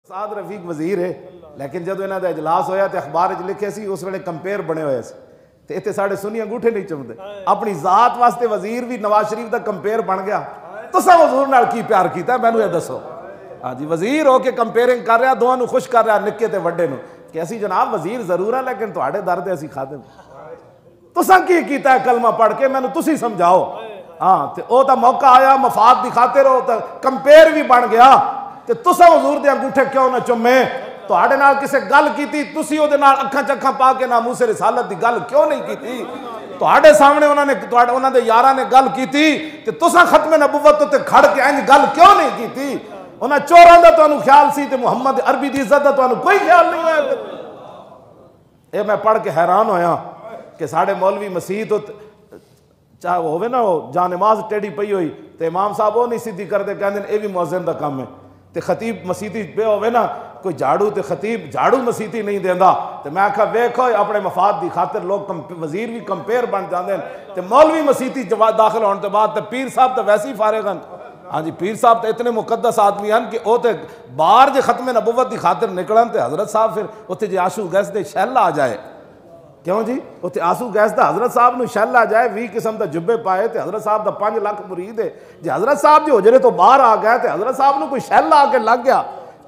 साद रफीक वजीर है, लेकिन जो इन्हों का इजलास होया तो अखबार लिखे सी उस वे कंपेयर बने हुए तो इतने साढ़े सुनी अंगूठे नहीं चुमते। अपनी जात वास्ते वजीर भी नवाज शरीफ का कंपेयर बन गया। तुसा हजूर नाल की प्यार किया मैनू ये दसो। हाँ जी, वजीर हो के कंपेयरिंग कर रहा, दोनों खुश कर रहा, निक्के ते वड्डे नूं कि असी जनाब वजीर जरूर है लेकिन तुहाडे दर ते असी खादम। तुसा की कीता कलमा पढ़ के मैनू तुसी समझाओ। हाँ तो वह तो मौका आया मफाद दी खातिर हो तो कंपेयर भी बन गया। तो तुसा हजूर दे अंगूठे क्यों ना चुमे? तुहाडे नाल किसे गल कीती, तुसी ओदे नाल अखां चक्खां पा के नामूसे रिसालत दी गल क्यों नहीं कीती? तुहाडे सामने उन्होंने उन्होंने यारां ने गल कीती ते तुसा खत्मे नबुवत ते खड़ के इंज गल क्यों नहीं कीती? उन्हां चोरां दा तुहानू ख्याल सी ते मुहम्मद अरबी दी इज्जत दा तुहानू कोई ख्याल नहीं है। ये मैं पढ़ के हैरान होया कि साढ़े मौलवी मसीत चाहे होवे ना वो जा नमाज टेढ़ी पई हुई तो इमाम साहब वो नहीं सीधी करते, कहते ये भी मुअज्जिन दा काम है। तो खतीब मसीती पे होवे ना कोई झाड़ू तो खतीब झाड़ू मसीती नहीं देंदा। तो मैं आखा वेखो अपने मफाद की खातिर लोग वजीर भी कंपेयर बन जाते हैं। तो मौलवी मसीती दाखिल होने के बाद तो पीर साहब तो वैसे ही फारिग हैं। हाँ जी, पीर साहब तो इतने मुकद्दस आदमी हैं कि वो तो बाहर जो खत्मे नबुवत की खातिर निकलन तो हजरत साहब फिर उत्थे जो आंसू गैस दे शैल आ जाए। क्यों जी? उत्थे आंसू गैस का हजरत साहब नूं शैल आ जाए, 20 किस्म का जुब्बे पाए तो हजरत साहब का 5 लाख मुरीद है। जो हजरत साहब जो हजरे तो बाहर आ गया तो हजरत साहब नूं कोई शैल आके लग गया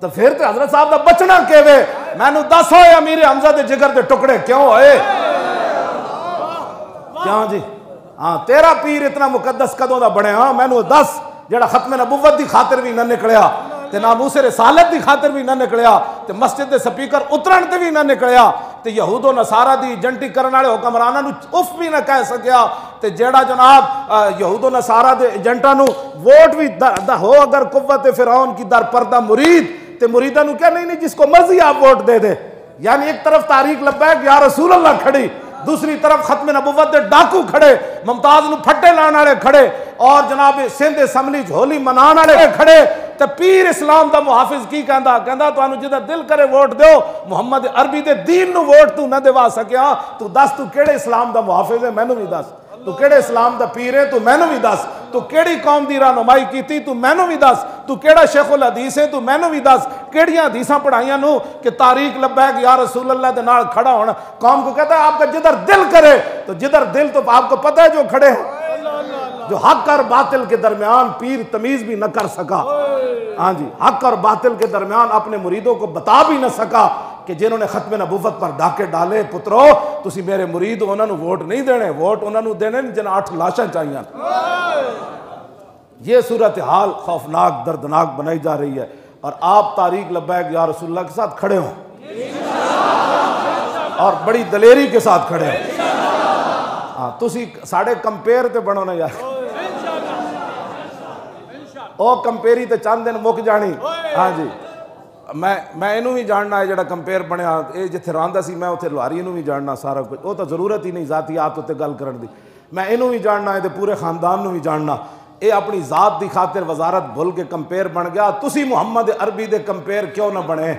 तो फिर तो हजरत साहब का बचना केवे? मैनू दस होए अमीर हमजा दे जिगर दे टुकड़े क्यों होए? क्यों जी? हाँ तेरा पीर इतना मुकद्दस कदों दा बने? हाँ मैनू दस जेड़ा खत्मे नबुवत की खातिर भी ना निकलिया ते नामूसे रिसालत की खातिर भी ना निकलिया ते मस्जिद के स्पीकर उतरन ते भी ना निकलिया ते यहूदो नसारा दी एजेंटी करने वाले हुक्मराना नूं उफ भी ना कह सकिया ते जेड़ा जनाब यहूदो नसारा दे एजेंटा नूं वोट भी हो अगर कुव्वत फिरौन की दर पर्दा मुरीद ते मुरीदा नूं क्या नहीं जिसको मर्जी आप वोट दे दे। यानी एक तरफ तारीख लब्बैक या रसूल अल्लाह खड़ी, दूसरी तरफ खत्मे नबुवत दे डाकू खड़े, मुमताज नूं फट्टे लाने वाले खड़े और जनाब सिंध असम्बली होली मनाने वाले खड़े। तो पीर इस्लाम का मुहाफिज की कहता? कहता तुहानू जिदा दिल करे वोट दो, मुहम्मद अरबी दे दीन नूं वोट तू ना दिवा सकिया। तू दस तू केड़े इस्लाम का मुहाफिज है मैनू भी दस। तू केड़े इस्लाम का पीर है तू मैनू भी दस। तू केड़ी कौम की रहनुमाई की तू मैनू भी दस। तू केड़ा शेखुल हदीस है तू मैनू भी दस। केड़ियां हदीसां पढ़ाइयां नू कि तारीख लब्बैक या रसूल अल्लाह दे नाल खड़ा होना। कौम को कहता है आपका जिधर दिल करे, तो जिधर दिल तो आपको पता है जो खड़े हैं जो हक और बातिल के दरमियान पीर तमीज भी न कर सका। हाँ जी, हक और बातिल के दरमियान अपने मुरीदों को बता भी न सका कि जिन्होंने खत्मे नबुवत पर डाके डाले पुत्रो तुसी मेरे मुरीद उन्होंने वोट नहीं देने, वोट उन्होंने देने जिन्हें 8 लाशां चाहिए। ये सूरत हाल खौफनाक दर्दनाक बनाई जा रही है और आप तारीख लब्बैक या रसूलुल्लाह के साथ खड़े हो और बड़ी दलेरी के साथ खड़े हो। हाँ तुसी साढ़े कंपेयर ते बनो ना यार, ओ कंपेरी ते चंद दिन मुक जानी। हाँ जी, मैं इनू भी जानना है जड़ा कंपेयर बनया ये जिथे रहा सी मैं उथे लुहारी नूं भी जानना सारा कुछ। वो तो जरूरत ही नहीं जाती आप उत्ते गल करन दी। मैं इनू भी जानना है तो पूरे खानदान नूं भी जानना। ये अपनी जात की खातिर वजारत भुल के कंपेयर बन गया। तुसी मुहम्मद अरबी दे कंपेयर क्यों ना बने?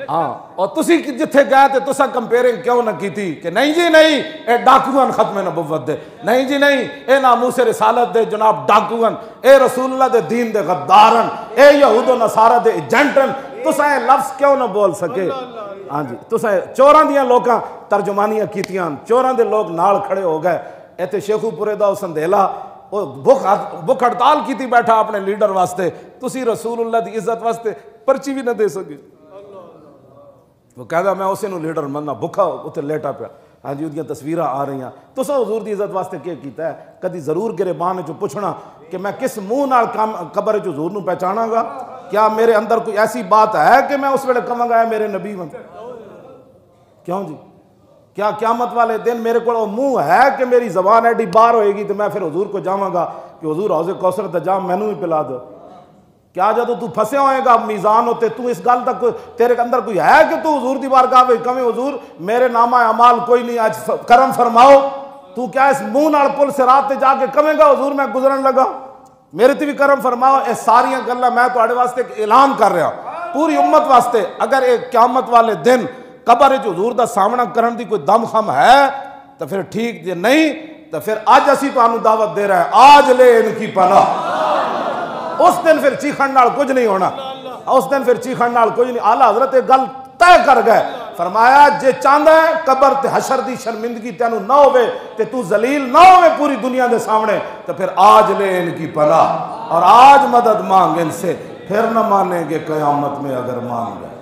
हाँ और तुसी जिथे गए तो तुसा कंपेयरिंग क्यों ना की थी कि नहीं जी नहीं ये डाकून खत्मे नबुवत दे, नहीं जी नहीं ये नामूसे रिसालत दे जनाब डाकून, ए रसूलुल्लाह दे दीन दे गद्दारन, ए यहूदो नसारा दे एजेंटन। तुसा ये लफ्ज क्यों ना बोल सके? हाँ जी, तुसा चोरां दियां लोकां तर्जुमानियां कीतियां, चोरां दे लोग नाल खड़े हो गए। इत्थे शेखूपुरे दा संधेला वो भुख हड़ताल की बैठा अपने लीडर वास्ते, तुसी रसूलुल्लाह दी इज्जत वास्ते पर्ची भी ना दे सके। वो कहता मैं उसे लीडर मनना, भुखा उत्ते लेटा पिया। हाँ जी, उदियां तस्वीरां आ रही हैं। तुसा हुजूर दी इज्जत वास्ते क्या कीता है? कभी जरूर गिरबान चो पुछना कि मैं किस मुंह नाल कबर च हुजूर नूं पहचानांगा? क्या मेरे अंदर कोई ऐसी बात है कि मैं उस वेले कहांगा मेरे नबी बन? क्यों जी? क्या क़यामत वाले दिन मेरे को मुंह है कि मेरी जबान एडी बाहर होएगी तो मैं फिर हुजूर को जावांगा कि हुजूर हौज़े कौसर दा जाम मैनू भी पिला दो? क्या जब तू फसे होएगा मीज़ान होते तू इस गल तक तेरे अंदर कोई है कि तू हुजूर दी बारगाह में कवे हुजूर मेरे नामा अमाल कोई नहीं आज करम फरमाओ? तू क्या इस मुंह नाल पुल सिरात ते जाके कवेगा हुजूर मैं गुजरन लगा मेरे ते भी करम फरमाओ? ये सारियां गल्लां मैं तुहाडे वास्ते एक ऐलान कर रहा पूरी उम्मत वास्ते। अगर एक क़यामत वाले दिन कबर च हुजूर दा सामना करन दी कोई दम खम है तो फिर ठीक, जे नहीं तो फिर अज असीं तुहानूं दावत दे रहे हैं, आज ले इनकी पनाह। उस दिन फिर चीखण नाल कुछ नहीं होना। उस दिन फिर चीखण नाल कोई नहीं। आला हजरत एक गल तय कर गए, फरमाया जे चाहता है कबर ते हशर दी शर्मिंदगी तेनू ना होवे ते तू जलील ना होवे पूरी दुनिया के सामने, तो फिर आज ले इनकी पनाह और आज मदद मांग इनसे, फिर न मानेंगे कयामत में अगर मांग गए।